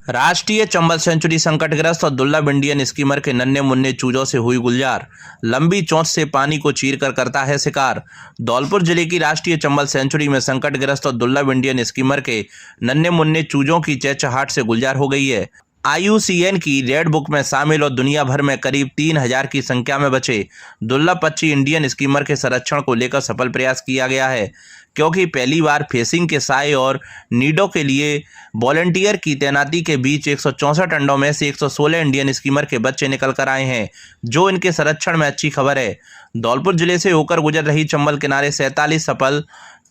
राष्ट्रीय चंबल सेंचुरी संकटग्रस्त और दुर्लभ इंडियन स्कीमर के नन्हे मुन्ने चूजों से हुई गुलजार। लंबी चोंच से पानी को चीरकर करता है शिकार। धौलपुर जिले की राष्ट्रीय चंबल सेंचुरी में संकटग्रस्त और दुर्लभ इंडियन स्कीमर के नन्हे मुन्ने चूजों की चहचहाट से गुलजार हो गई है। IUCN की रेड बुक में शामिल और दुनिया भर में करीब 3000 की संख्या में बचे दुर्लभ पक्षी इंडियन स्कीमर के संरक्षण को लेकर सफल प्रयास किया गया है, क्योंकि पहली बार फेसिंग के साए और नीडों के लिए वॉलंटियर की तैनाती के बीच 164 अंडों में से 116 इंडियन स्कीमर के बच्चे निकल कर आए हैं, जो इनके संरक्षण में अच्छी खबर है। धौलपुर जिले से होकर गुजर रही चंबल किनारे 47 सफल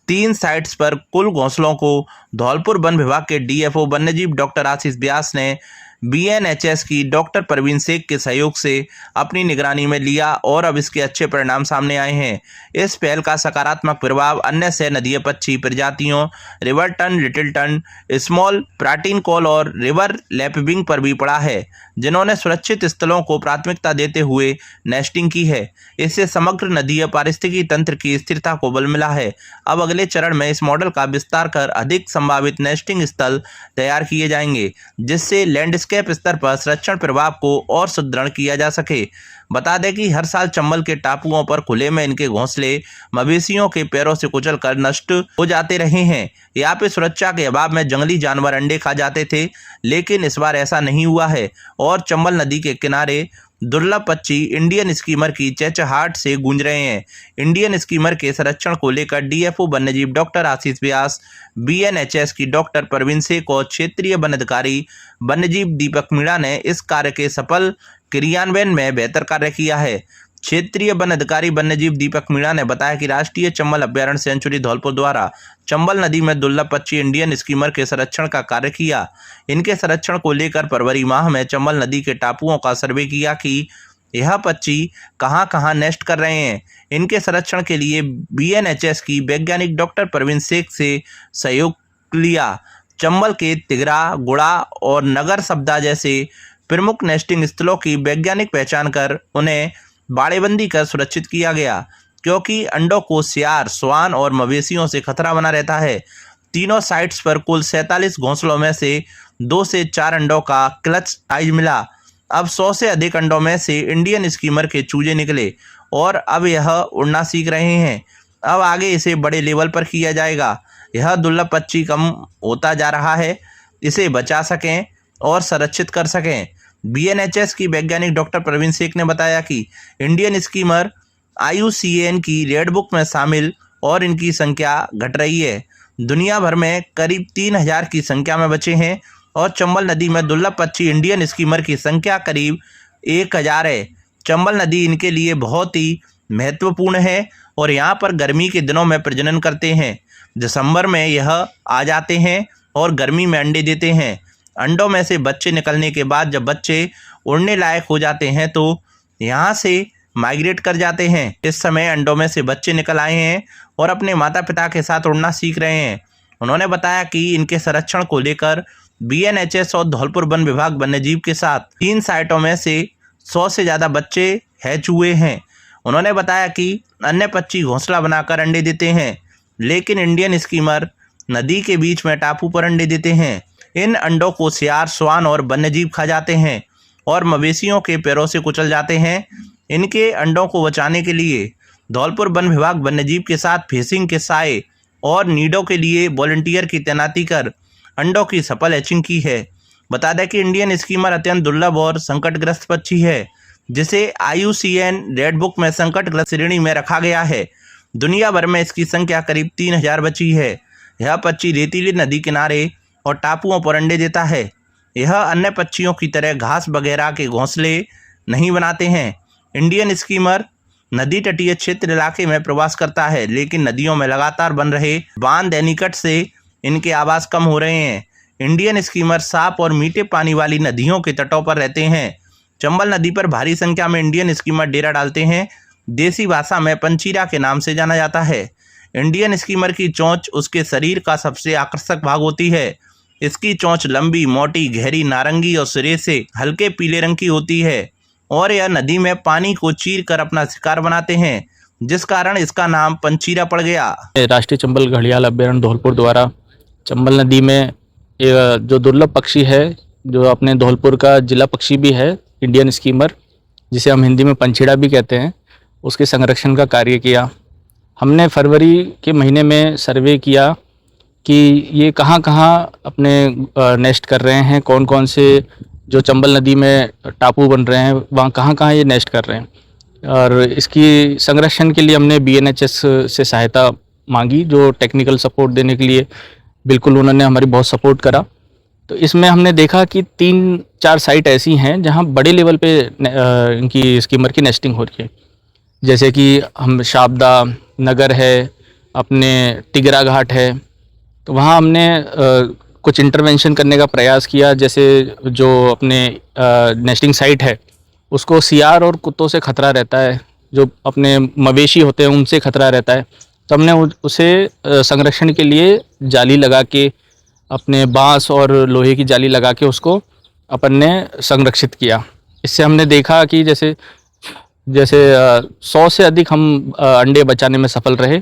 3 साइट्स पर कुल घोंसलों को धौलपुर वन विभाग के DFO वन्यजीव डॉक्टर आशीष व्यास ने BNHS की डॉक्टर परवीन शेख के सहयोग से अपनी निगरानी में लिया और अब इसके अच्छे परिणाम सामने आए हैं। इस पहल का सकारात्मक प्रभाव अन्य सह नदीय पक्षी प्रजातियों river tern, little tern, small pratincole और रिवर लैपविंग पर भी पड़ा है, जिन्होंने सुरक्षित स्थलों को प्राथमिकता देते हुए नेस्टिंग की है। इससे समग्र नदीय पारिस्थितिकी तंत्र की स्थिरता को बल मिला है। अब अगले चरण में इस मॉडल का विस्तार कर अधिक संभावित नेस्टिंग स्थल तैयार किए जाएंगे, जिससे लैंडस्केप स्तर पर संरक्षण प्रभाव को और सुदृढ़ किया जा सके। बता दें कि हर साल चंबल के टापुओं पर खुले में इनके घोंसले मवेशियों के पैरों से कुचलकर नष्ट हो जाते रहे हैं। यहाँ पे सुरक्षा के अभाव में जंगली जानवर अंडे खा जाते थे, लेकिन इस बार ऐसा नहीं हुआ है और चंबल नदी के किनारे दुर्लभ पक्षी इंडियन स्कीमर की चहचहाट से गूंज रहे हैं। इंडियन स्कीमर के संरक्षण को लेकर DFO वन्यजीव डॉक्टर आशीष व्यास, BNHS की डॉक्टर परवीन शेख और क्षेत्रीय वन अधिकारी वन्यजीव दीपक मीणा ने इस कार्य के सफल क्रियान्वयन में बेहतर कार्य किया है। क्षेत्रीय वन अधिकारी वन्यजीव दीपक मीणा ने बताया कि राष्ट्रीय चंबल अभ्यारण्य सेंचुरी धौलपुर द्वारा चंबल नदी में दुर्लभ पक्षी इंडियन स्कीमर के संरक्षण का कार्य किया। इनके संरक्षण को लेकर फरवरी माह में चंबल नदी के टापुओं का सर्वे किया कि यह पक्षी कहां-कहां नेस्ट कर रहे हैं। इनके संरक्षण के लिए BNHS की वैज्ञानिक डॉक्टर परवीन शेख से सहयोग लिया। चंबल के तिगरा, गुड़ा और नगर सब्दा जैसे प्रमुख नेस्टिंग स्थलों की वैज्ञानिक पहचान कर उन्हें बाड़ेबंदी कर सुरक्षित किया गया, क्योंकि अंडों को सियार, स्वान और मवेशियों से खतरा बना रहता है। तीनों साइट्स पर कुल 47 घोंसलों में से 2 से 4 अंडों का क्लच साइज मिला। अब 100 से अधिक अंडों में से इंडियन स्कीमर के चूजे निकले और अब यह उड़ना सीख रहे हैं। अब आगे इसे बड़े लेवल पर किया जाएगा। यह दुर्लभ पक्षी कम होता जा रहा है, इसे बचा सकें और संरक्षित कर सकें। BNHS की वैज्ञानिक डॉक्टर प्रवीण शेख ने बताया कि इंडियन स्कीमर IUCN की रेड बुक में शामिल और इनकी संख्या घट रही है। दुनिया भर में करीब 3000 की संख्या में बचे हैं और चंबल नदी में दुर्लभ पक्षी इंडियन स्कीमर की संख्या करीब 1000 है। चंबल नदी इनके लिए बहुत ही महत्वपूर्ण है और यहाँ पर गर्मी के दिनों में प्रजनन करते हैं। दिसंबर में यह आ जाते हैं और गर्मी में अंडे देते हैं। अंडों में से बच्चे निकलने के बाद जब बच्चे उड़ने लायक हो जाते हैं तो यहाँ से माइग्रेट कर जाते हैं। इस समय अंडों में से बच्चे निकल आए हैं और अपने माता पिता के साथ उड़ना सीख रहे हैं। उन्होंने बताया कि इनके संरक्षण को लेकर BNHS और धौलपुर वन विभाग वन्यजीव के साथ 3 साइटों में से 100 से ज़्यादा बच्चे हैच हुए हैं। उन्होंने बताया कि अन्य पक्षी घोंसला बनाकर अंडे देते हैं, लेकिन इंडियन स्कीमर नदी के बीच में टापू पर अंडे देते हैं। इन अंडों को सियार, स्वान और वन्यजीव खा जाते हैं और मवेशियों के पैरों से कुचल जाते हैं। इनके अंडों को बचाने के लिए धौलपुर वन विभाग वन्यजीव के साथ फेसिंग के साए और नीडों के लिए वॉलंटियर की तैनाती कर अंडों की सफल हैचिंग की है। बता दें कि इंडियन स्कीमर अत्यंत दुर्लभ और संकटग्रस्त पक्षी है, जिसे IUCN रेड बुक में संकटग्रस्त श्रेणी में रखा गया है। दुनिया भर में इसकी संख्या करीब 3000 बची है। यह पक्षी रेतीली नदी किनारे और टापुओं पर अंडे देता है। यह अन्य पक्षियों की तरह घास वगैरह के घोंसले नहीं बनाते हैं। इंडियन स्कीमर नदी तटीय क्षेत्र इलाके में प्रवास करता है, लेकिन नदियों में लगातार बन रहे बांध एनीकट से इनके आवास कम हो रहे हैं। इंडियन स्कीमर साफ और मीठे पानी वाली नदियों के तटों पर रहते हैं। चंबल नदी पर भारी संख्या में इंडियन स्कीमर डेरा डालते हैं। देसी भाषा में पंचीरा के नाम से जाना जाता है। इंडियन स्कीमर की चोंच उसके शरीर का सबसे आकर्षक भाग होती है। इसकी चोंच लंबी, मोटी, गहरी नारंगी और सिरे से हल्के पीले रंग की होती है और यह नदी में पानी को चीर कर अपना शिकार बनाते हैं, जिस कारण इसका नाम पंचीरा पड़ गया। राष्ट्रीय चंबल घड़ियाल अभ्यारण्य धौलपुर द्वारा चंबल नदी में जो दुर्लभ पक्षी है जो अपने धौलपुर का जिला पक्षी भी है, इंडियन स्कीमर, जिसे हम हिंदी में पंछीड़ा भी कहते हैं, उसके संरक्षण का कार्य किया। हमने फरवरी के महीने में सर्वे किया कि ये कहाँ कहाँ अपने नेस्ट कर रहे हैं, कौन कौन से जो चंबल नदी में टापू बन रहे हैं वहाँ कहाँ कहाँ ये नेस्ट कर रहे हैं। और इसकी संरक्षण के लिए हमने BNHS से सहायता मांगी, जो टेक्निकल सपोर्ट देने के लिए बिल्कुल उन्होंने हमारी बहुत सपोर्ट करा। तो इसमें हमने देखा कि 3-4 साइट ऐसी हैं जहाँ बड़े लेवल पे इनकी स्कीमर की नेस्टिंग हो रही है, जैसे कि हम शाबदा नगर है, अपने टिगरा घाट है। तो वहाँ हमने कुछ इंटरवेंशन करने का प्रयास किया, जैसे जो अपने नेस्टिंग साइट है उसको सियार और कुत्तों से खतरा रहता है, जो अपने मवेशी होते हैं उनसे खतरा रहता है। तो हमने उसे संरक्षण के लिए जाली लगा के, अपने बांस और लोहे की जाली लगा के उसको अपन ने संरक्षित किया। इससे हमने देखा कि जैसे 100 से अधिक हम अंडे बचाने में सफल रहे।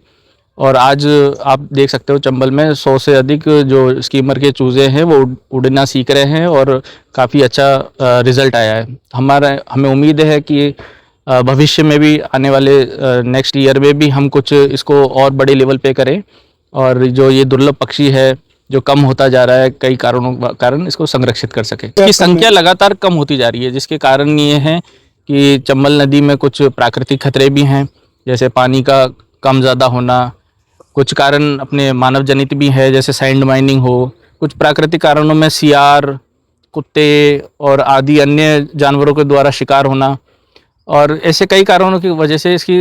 और आज आप देख सकते हो चंबल में 100 से अधिक जो स्कीमर के चूज़े हैं वो उड़ना सीख रहे हैं और काफ़ी अच्छा रिज़ल्ट आया है। हमें उम्मीद है कि भविष्य में भी आने वाले नेक्स्ट ईयर में भी हम कुछ इसको और बड़े लेवल पे करें, और जो ये दुर्लभ पक्षी है जो कम होता जा रहा है कई कारण इसको संरक्षित कर सके। इसकी संख्या लगातार कम होती जा रही है, जिसके कारण ये है कि चंबल नदी में कुछ प्राकृतिक खतरे भी हैं, जैसे पानी का कम ज़्यादा होना, कुछ कारण अपने मानव जनित भी है, जैसे सैंड माइनिंग हो, कुछ प्राकृतिक कारणों में सियार, कुत्ते और आदि अन्य जानवरों के द्वारा शिकार होना, और ऐसे कई कारणों की वजह से इसकी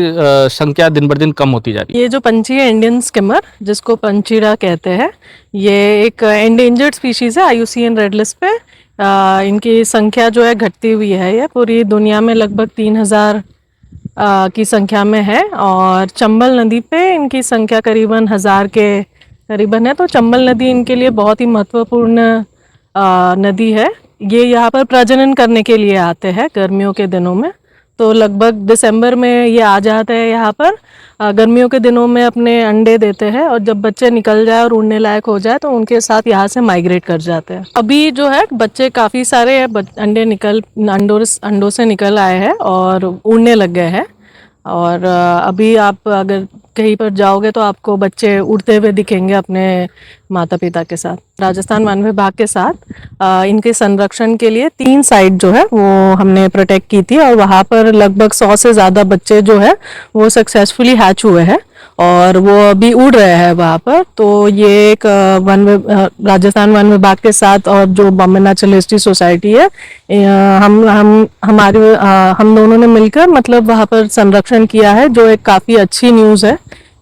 संख्या दिन ब दिन कम होती जा रही है। ये जो पंछी है इंडियन स्किमर, जिसको पंछीड़ा कहते हैं, ये एक एंडेंजर्ड स्पीशीज़ है IUCN रेड लिस्ट पे। इनकी संख्या जो है घटती हुई है, ये पूरी दुनिया में लगभग 3000 की संख्या में है, और चंबल नदी पे इनकी संख्या करीबन 1000 के करीबन है। तो चंबल नदी इनके लिए बहुत ही महत्वपूर्ण नदी है। ये यहाँ पर प्रजनन करने के लिए आते हैं गर्मियों के दिनों में। तो लगभग दिसंबर में ये आ जाते हैं यहाँ पर, गर्मियों के दिनों में अपने अंडे देते हैं, और जब बच्चे निकल जाए और उड़ने लायक हो जाए तो उनके साथ यहाँ से माइग्रेट कर जाते हैं। अभी जो है बच्चे काफ़ी सारे अंडों से निकल आए हैं और उड़ने लग गए हैं। और अभी आप अगर कहीं पर जाओगे तो आपको बच्चे उड़ते हुए दिखेंगे अपने माता पिता के साथ। राजस्थान वन विभाग के साथ इनके संरक्षण के लिए 3 साइट जो है वो हमने प्रोटेक्ट की थी, और वहाँ पर लगभग 100 से ज़्यादा बच्चे जो है वो सक्सेसफुली हैच हुए हैं और वो अभी उड़ रहे हैं वहाँ पर। तो ये एक राजस्थान वन विभाग के साथ और जो बॉम्बे नेचुरल हिस्ट्री सोसाइटी है, हम दोनों ने मिलकर मतलब वहाँ पर संरक्षण किया है, जो एक काफ़ी अच्छी न्यूज़ है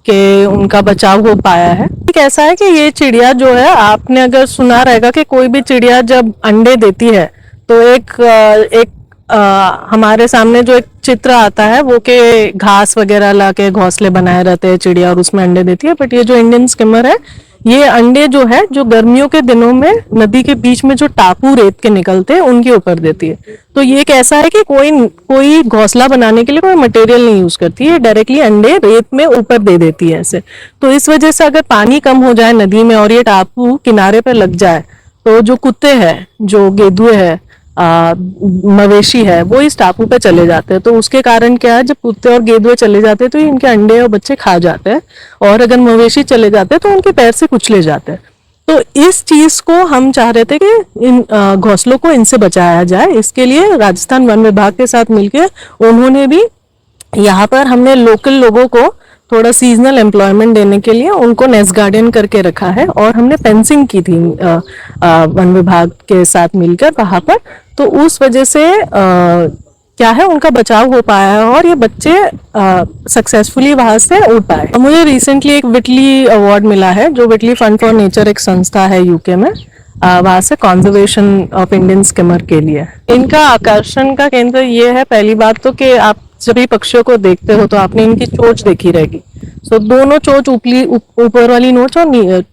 कि उनका बचाव हो पाया है। एक ऐसा है कि ये चिड़िया जो है, आपने अगर सुना रहेगा कि कोई भी चिड़िया जब अंडे देती है तो एक हमारे सामने जो एक चित्र आता है वो के घास वगैरह ला के घोंसले बनाए रहते हैं चिड़िया और उसमें अंडे देती है। बट ये जो इंडियन स्किमर है, ये अंडे जो है जो गर्मियों के दिनों में नदी के बीच में जो टापू रेत के निकलते हैं उनके ऊपर देती है। तो ये एक ऐसा है कि कोई घोंसला बनाने के लिए कोई मटेरियल नहीं यूज करती है, डायरेक्टली अंडे रेत में ऊपर दे देती है ऐसे। तो इस वजह से अगर पानी कम हो जाए नदी में और ये टापू किनारे पे लग जाए तो जो कुत्ते हैं, जो गेदुए हैं, मवेशी है, वो इस टापू पे चले जाते हैं। तो उसके कारण क्या है, जब कुत्ते और गेदुए चले जाते हैं तो इनके अंडे और बच्चे खा जाते हैं, और अगर मवेशी चले जाते हैं तो उनके पैर से कुचले जाते हैं। तो इस चीज को हम चाह रहे थे कि इन घोंसलों को इनसे बचाया जाए। इसके लिए राजस्थान वन विभाग के साथ मिलकर उन्होंने भी यहाँ पर हमने लोकल लोगों को थोड़ा सीजनल एम्प्लॉयमेंट देने के लिए उनको नेस्ट गार्डन करके रखा है, और हमने फेंसिंग की थी वन विभाग के साथ मिलकर वहां पर। तो उस वजह से क्या है, उनका बचाव हो पाया है और ये बच्चे सक्सेसफुली वहां से उड़ पाए। मुझे रिसेंटली एक विटली अवार्ड मिला है, जो विटली फंड फॉर नेचर एक संस्था है यूके में, वहां से कंजर्वेशन ऑफ इंडियन स्किमर के लिए। इनका आकर्षण का केंद्र ये है, पहली बात तो कि आप जब भी पक्षियों को देखते हो तो आपने इनकी चोंच देखी रहेगी। सो दोनों चोंच, ऊपर वाली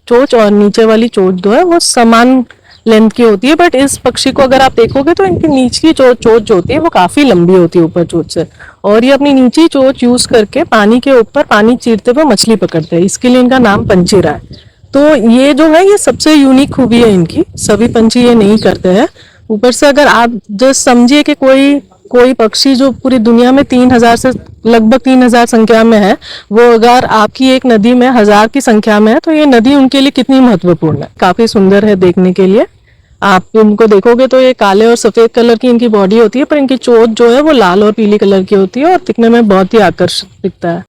चोंच और नीचे वाली चोंच जो है वो समान लेंथ की होती है। बट इस पक्षी को अगर आप देखोगे तो इनकी निचली चोंच जो होती है वो काफी लंबी होती है ऊपर चोंच से, और ये अपनी नीची चोंच यूज करके पानी के ऊपर पानी चीरते हुए मछली पकड़ते हैं। इसके लिए इनका नाम पंछीड़ा है। तो ये जो है, ये सबसे यूनिक खूबी है इनकी, सभी पंछी ये नहीं करते हैं। ऊपर से अगर आप जस्ट समझिए कि कोई पक्षी जो पूरी दुनिया में 3000 से लगभग 3000 संख्या में है, वो अगर आपकी एक नदी में 1000 की संख्या में है, तो ये नदी उनके लिए कितनी महत्वपूर्ण है। काफी सुंदर है देखने के लिए। आप इनको देखोगे तो ये काले और सफेद कलर की इनकी बॉडी होती है, पर इनकी चोंच जो है वो लाल और पीली कलर की होती है और दिखने में बहुत ही आकर्षक दिखता है।